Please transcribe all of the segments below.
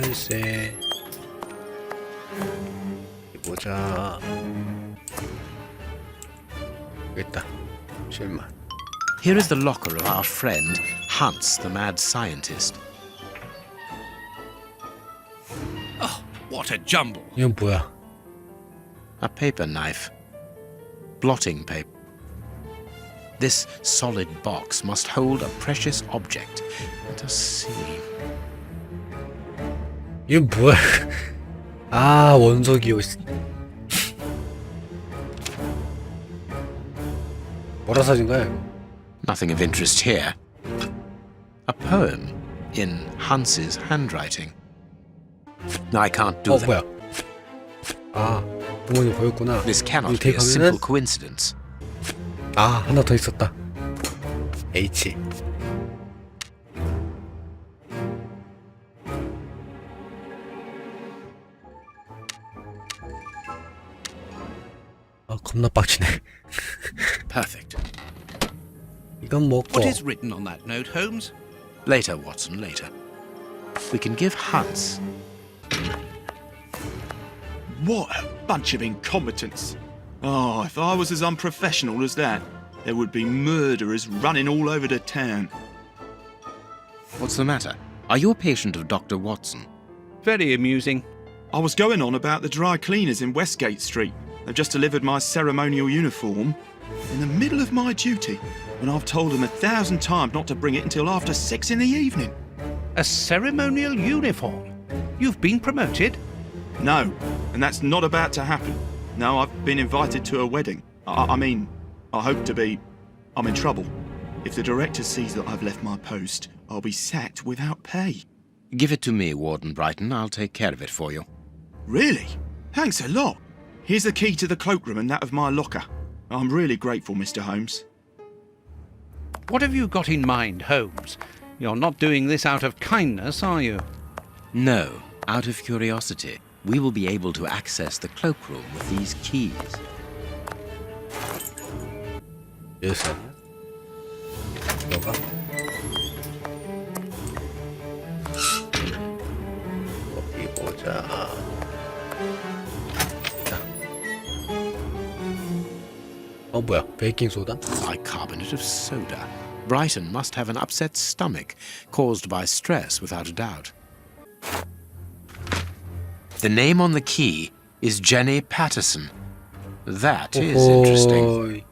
글쎄. 보자. 여기 있다. 실만. Here is the locker of our friend, Hans the mad scientist. Oh, what a jumble. 이건 뭐야? A paper knife. Blotting paper. This solid box must hold a precious object. Let us see. 이건 뭐야? 아, 원석이요. 뭐라 사진 거야? Nothing of interest here. A poem in Hans's handwriting. I can't do that. 뭐야? 아, 부모님 보였구나. This cannot 이거 be a simple 대입하면은 coincidence. 아, 하나 더 있었다. H. 아, 겁나 빡치네. Perfect. 이건 먹고. What is written on that note, Holmes? Later, Watson, later. We can give Hans. What a bunch of incompetents. Oh, if I was as unprofessional as that, there would be murderers running all over the town. What's the matter? Are you a patient of Dr. Watson? Very amusing. I was going on about the dry cleaners in Westgate Street. They've just delivered my ceremonial uniform in the middle of my duty, when I've told them 1,000 times not to bring it until after 6 in the evening. A ceremonial uniform? You've been promoted? No, and that's not about to happen. No, I've been invited to a wedding. I mean, I hope to be. I'm in trouble. If the director sees that I've left my post, I'll be sacked without pay. Give it to me, Warden Brighton. I'll take care of it for you. Really? Thanks a lot. Here's the key to the cloakroom and that of my locker. I'm really grateful, Mr. Holmes. What have you got in mind, Holmes? You're not doing this out of kindness, are you? No, out of curiosity. We will be able to access the cloakroom with these keys. Yes, sir. 너가? 어디 보자. 뭐야? 베이킹 소다? Bicarbonate of soda. Brighton must have an upset stomach caused by stress, without a doubt. The name on the key is Jenny Patterson. That is interesting.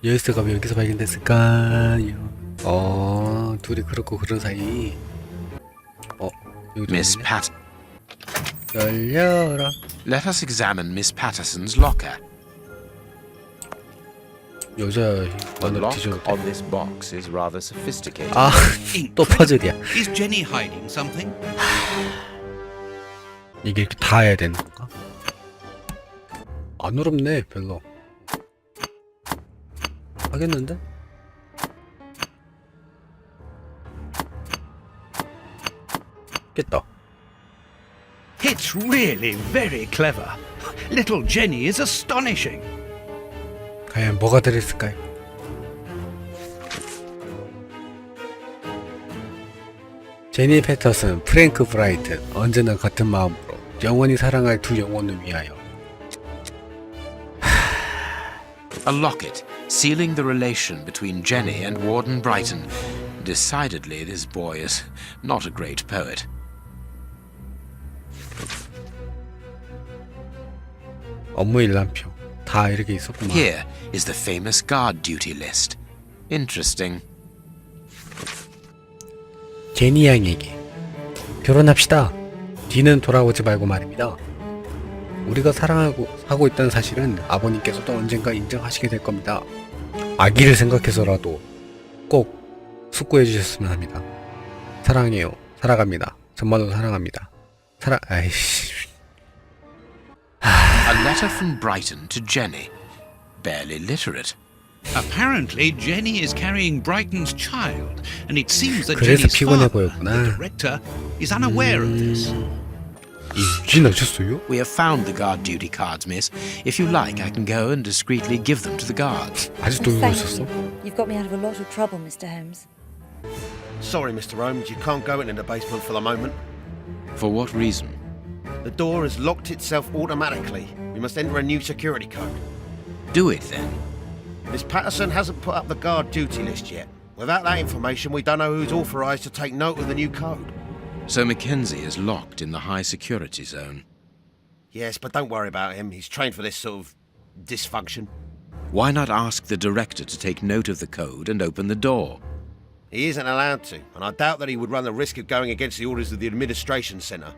열쇠가 왜 여기서 발견됐을까요? 둘이 그렇고 그런 사이. Miss Pat. 열려라. Let us examine Miss Patterson's locker. 여자 The 마늘 lock 뒤져도 on 돼. this box is rather sophisticated. 아, 또 퍼즐이야. Is Jenny hiding something? 이게 이렇게 다 해야 되는 건가? 안 어렵네, 별로. 하겠는데? 깼다. It's really very clever. Little Jenny is astonishing. 과연 뭐가 들었을까요? 제니 패터슨, 프랭크 브라이튼, 언제나 같은 마음으로 영원히 사랑할 두 영혼을 위하여. A locket sealing the relation between Jenny and Warden Brighton. Decidedly, this boy is not a great poet. 업무 일람표. 다 이렇게 있었구만. Here is the famous guard duty list. Interesting. 제니 양에게 결혼합시다. 뒤는 돌아오지 말고 말입니다. 우리가 사랑하고 있다는 사실은 아버님께서도 언젠가 인정하시게 될 겁니다. 아기를 생각해서라도 꼭 숙고해 주셨으면 합니다. 사랑해요. 살아갑니다. 정말로 사랑합니다. 아이씨. A letter from Brighton to Jenny. Barely literate. Apparently, Jenny is carrying Brighton's child, and it seems that 그래서 Jenny's 피곤해 father, 보였구나. the director, is unaware of this. 유진하셨어요? We have found the guard duty cards, miss. If you like, I can go and discreetly give them to the guards. 아직도 울고 Thank 있었어? you. You've got me out of a lot of trouble, Mr. Holmes. Sorry, Mr. Holmes, you can't go into the basement for the moment. For what reason? The door has locked itself automatically. We must enter a new security code. Do it then. Miss Patterson hasn't put up the guard duty list yet. Without that information, we don't know who's authorised to take note of the new code. So Mackenzie is locked in the high security zone. Yes, but don't worry about him. He's trained for this sort of dysfunction. Why not ask the director to take note of the code and open the door? He isn't allowed to, and I doubt that he would run the risk of going against the orders of the administration centre.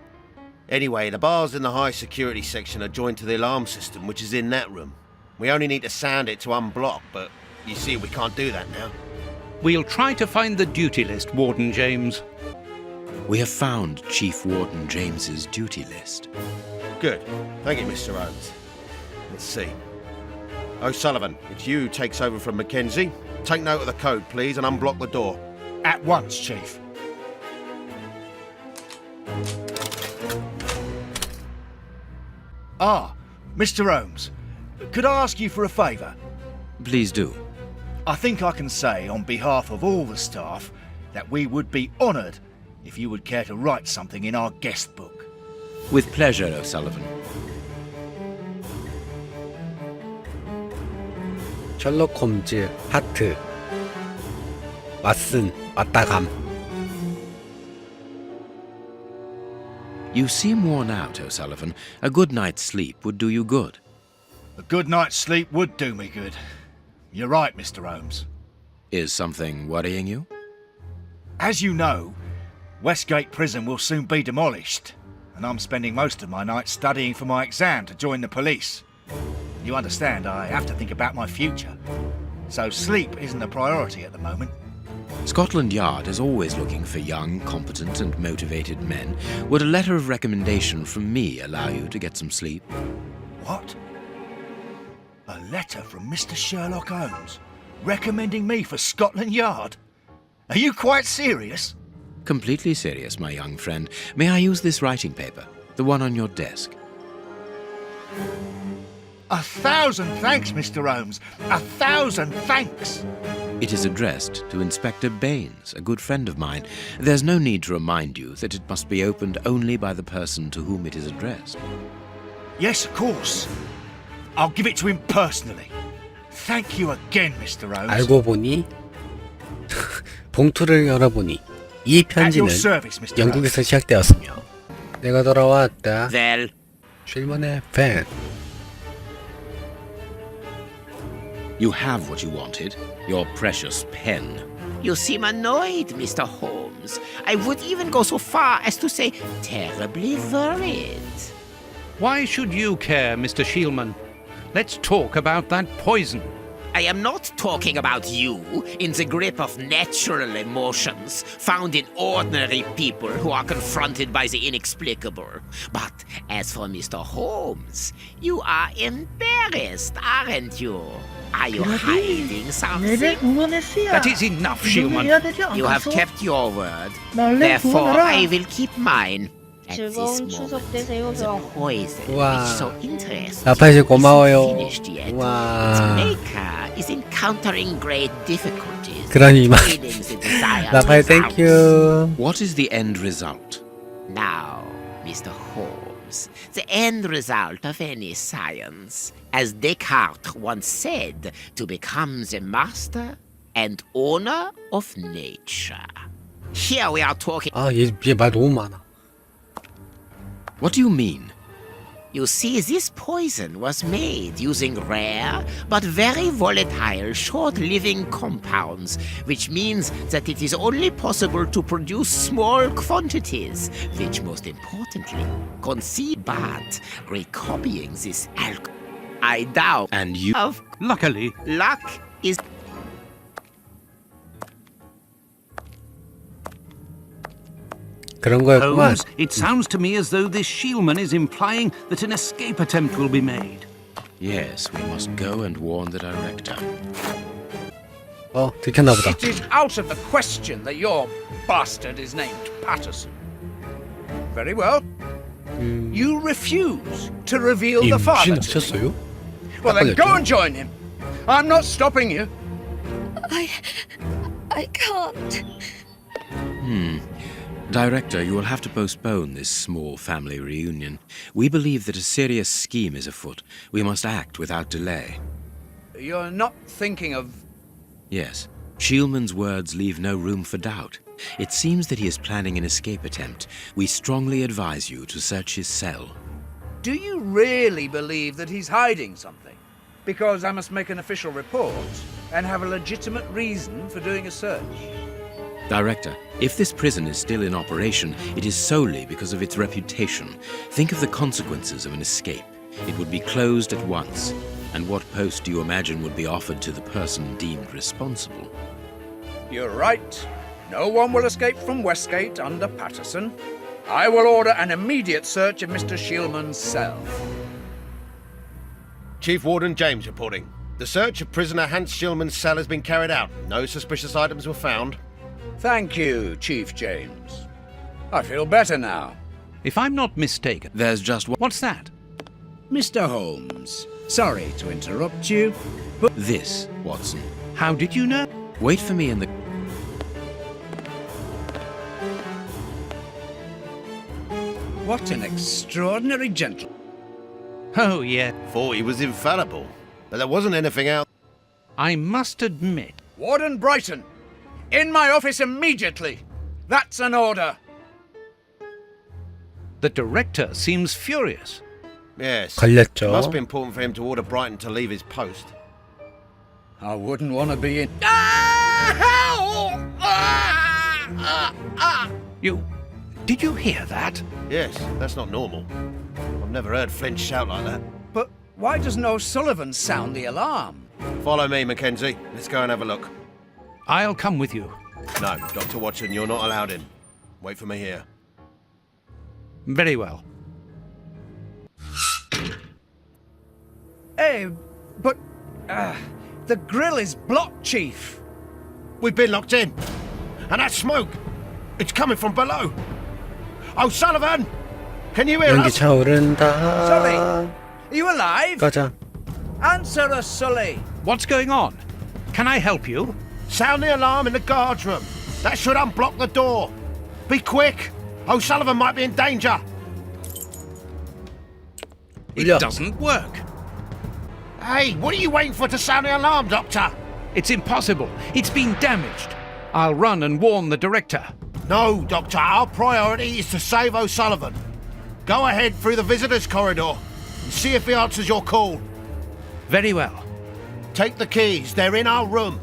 Anyway, the bars in the high security section are joined to the alarm system, which is in that room. We only need to sound it to unblock, but you see we can't do that now. We'll try to find the duty list, Warden James. We have found Chief Warden James's duty list. Good. Thank you, Mr. Owens. Let's see. O'Sullivan, it's you who takes over from Mackenzie. Take note of the code, please, and unblock the door. At once, Chief. Ah, Mr. Holmes, could I ask you for a favour? Please do. I think I can say on behalf of all the staff that we would be honoured if you would care to write something in our guest book. With pleasure, O'Sullivan. 셜록 홈즈 하트 왓슨 왔다감. You seem worn out, O'Sullivan. A good night's sleep would do you good. A good night's sleep would do me good. You're right, Mr. Holmes. Is something worrying you? As you know, Westgate Prison will soon be demolished, and I'm spending most of my nights studying for my exam to join the police. You understand, I have to think about my future, so sleep isn't a priority at the moment. Scotland Yard is always looking for young, competent and motivated men. Would a letter of recommendation from me allow you to get some sleep? What? A letter from Mr. Sherlock Holmes recommending me for Scotland Yard? Are you quite serious? Completely serious, my young friend. May I use this writing paper? The one on your desk. 1,000 thanks, Mr. Holmes. 1,000 thanks. It is addressed to Inspector Baines, a good friend of mine. There's no need to remind you that it must be opened only by the person to whom it is addressed. Yes, of course. I'll give it to him personally. Thank you again, Mr. Holmes. 알고 보니 봉투를 열어보니 이 편지는 At your service, Mr. 영국에서 시작되었으며 내가 돌아왔다. Well, 쉴먼의 팬. you have what you wanted, your precious pen. You seem annoyed, Mr. Holmes. I would even go so far as to say terribly worried. Why should you care, Mr. Shielman? Let's talk about that poison. I am not talking about you in the grip of natural emotions found in ordinary people who are confronted by the inexplicable. But as for Mr. Holmes, you are embarrassed, aren't you? Are you hiding something? That is enough, Shielman. You have kept your word. Therefore, I will keep mine. At this 즐거운 추석 moment, 되세요, the 형. poison 우와. which so interests 나팔씨 you 고마워요. isn't finished yet. 우와. Its maker is encountering great difficulties. 그러니 이만. failing the desired 나팔 results. 땡큐. What is the end result? Now, Mr. Holmes, the end result of any science, as Descartes once said, to become the master and owner of nature. Here we are talking. 얘 말 너무 많아. What do you mean? You see, this poison was made using rare but very volatile short-living compounds, which means that it is only possible to produce small quantities, which most importantly, conceive but recopying this alcohol. I doubt. And you... Of Luckily, luck is... 그런 거였구만. Holmes, it sounds to me as though this Shielman is implying that an escape attempt will be made. Yes, we must go and warn the director. 들켰나 보다. It is out of the question that your bastard is named Patterson. Very well. You refuse to reveal the father to me. 임신하셨어요? Well, then go and join him. I'm not stopping you. I can't. Director, you will have to postpone this small family reunion. We believe that a serious scheme is afoot. We must act without delay. You're not thinking of... Yes. Shielman's words leave no room for doubt. It seems that he is planning an escape attempt. We strongly advise you to search his cell. Do you really believe that he's hiding something? Because I must make an official report and have a legitimate reason for doing a search. Director, if this prison is still in operation, it is solely because of its reputation. Think of the consequences of an escape. It would be closed at once. And what post do you imagine would be offered to the person deemed responsible? You're right. No one will escape from Westgate under Patterson. I will order an immediate search of Mr. Shielman's cell. Chief Warden James reporting. The search of prisoner Hans Shielman's cell has been carried out. No suspicious items were found. Thank you, Chief James. I feel better now. If I'm not mistaken, There's just one. what's that? Mr. Holmes, sorry to interrupt you, but This, Watson. How did you know? Wait for me in the... what an extraordinary gentleman. Oh, yeah. Thought he was infallible, but there wasn't anything out. I must admit, Warden Brighton, in my office immediately. That's an order. the director seems furious. Yes. 걸렸죠. It must be important for him to order Brighton to leave his post. I wouldn't want to be in... Did you hear that? Yes, that's not normal. I've never heard Flint shout like that. But why doesn't O'Sullivan sound the alarm? Follow me, Mackenzie. Let's go and have a look. I'll come with you. No, Dr. Watson, you're not allowed in. Wait for me here. Very well. Hey, but... the grill is blocked, Chief. We've been locked in. And that smoke, it's coming from below. O'Sullivan! Can you hear 연기 us? 차오른다. Sully, are you alive? 가자. Answer us, Sully. What's going on? Can I help you? Sound the alarm in the guards room. That should unblock the door. Be quick. O'Sullivan might be in danger. It 울려. doesn't work. Hey, what are you waiting for to sound the alarm, Doctor? It's impossible. It's been damaged. I'll run and warn the director. No, Doctor. Our priority is to save O'Sullivan. Go ahead through the visitors' corridor and see if he answers your call. Very well. Take the keys. They're in our room.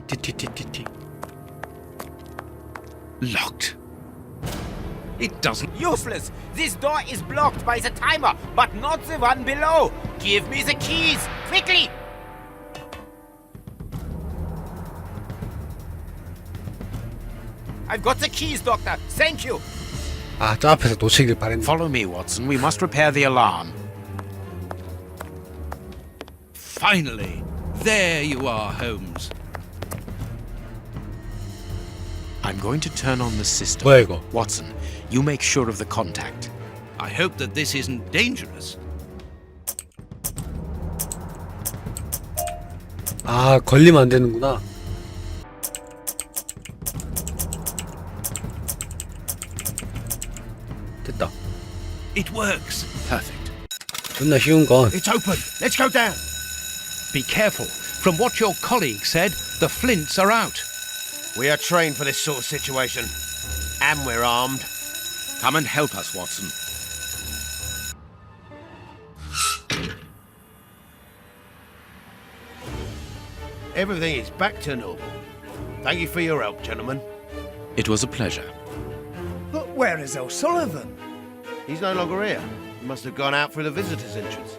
티티티티티. Locked. It doesn't. Useless! This door is blocked by the timer, but not the one below! Give me the keys! Quickly! I've got the keys, Doctor. Thank you. 아, 저 앞에서 놓치길 바랬네. Follow me, Watson. We must repair the alarm. Finally. There you are, Holmes. I'm going to turn on the system. 뭐야 이거? Watson, you make sure of the contact. I hope that this isn't dangerous. 아, 걸리면 안 되는구나. 됐다. It works. Perfect. 존나 쉬운 건. It's open. Let's go down. Be careful. From what your colleague said, the flints are out. We are trained for this sort of situation. And we're armed. Come and help us, Watson. Everything is back to normal. Thank you for your help, gentlemen. It was a pleasure. But where is O'Sullivan? He's no longer here. He must have gone out through the visitors' entrance.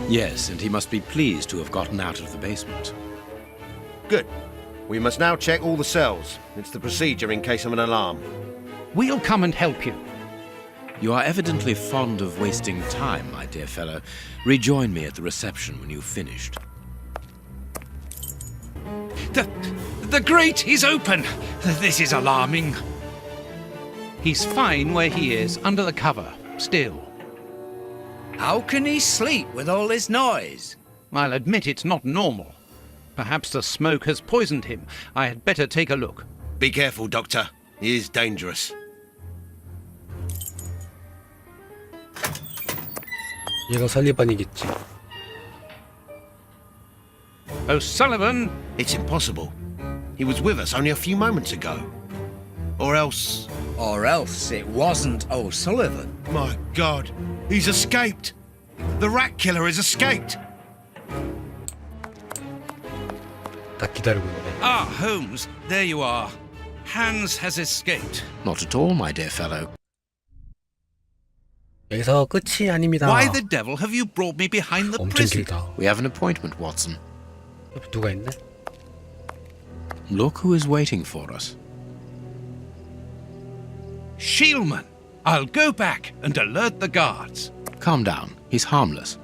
Yes, and he must be pleased to have gotten out of the basement. Good. We must now check all the cells. It's the procedure in case of an alarm. We'll come and help you. You are evidently fond of wasting time, my dear fellow. Rejoin me at the reception when you've finished. The grate is open. This is alarming. He's fine where he is, under the cover, still. How can he sleep with all this noise? I'll admit it's not normal. Perhaps the smoke has poisoned him. I had better take a look. Be careful, Doctor. He is dangerous. 얘가 설리반이겠지. O'Sullivan! It's impossible. He was with us only a few moments ago. Or else... Or else it wasn't O'Sullivan. My God, he's escaped! The rat killer has escaped! 다 기다리고 있네. Ah, Holmes, there you are. Hans has escaped. Not at all, my dear fellow. 여기서 끝이 아닙니다. Why the devil have you brought me behind the 엄청 prison? 길다. We have an appointment, Watson. 옆에 누가 있네? Look who is waiting for us. Shieldman! I'll go back and alert the guards. Calm down. He's harmless.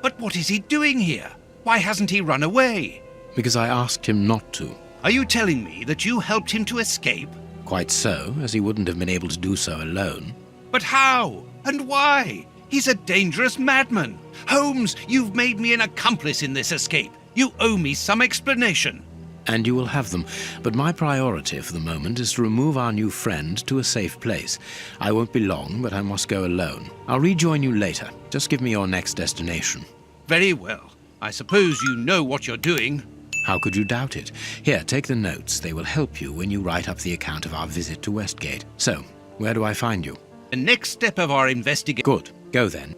But what is he doing here? Why hasn't he run away? Because I asked him not to. Are you telling me that you helped him to escape? Quite so, as he wouldn't have been able to do so alone. But how? And why? He's a dangerous madman. Holmes, you've made me an accomplice in this escape. You owe me some explanation. And you will have them. But my priority for the moment is to remove our new friend to a safe place. I won't be long, but I must go alone. I'll rejoin you later. Just give me your next destination. Very well. I suppose you know what you're doing. How could you doubt it? Here, take the notes. They will help you when you write up the account of our visit to Westgate. So, where do I find you? The next step of our investigation. Good. Go then.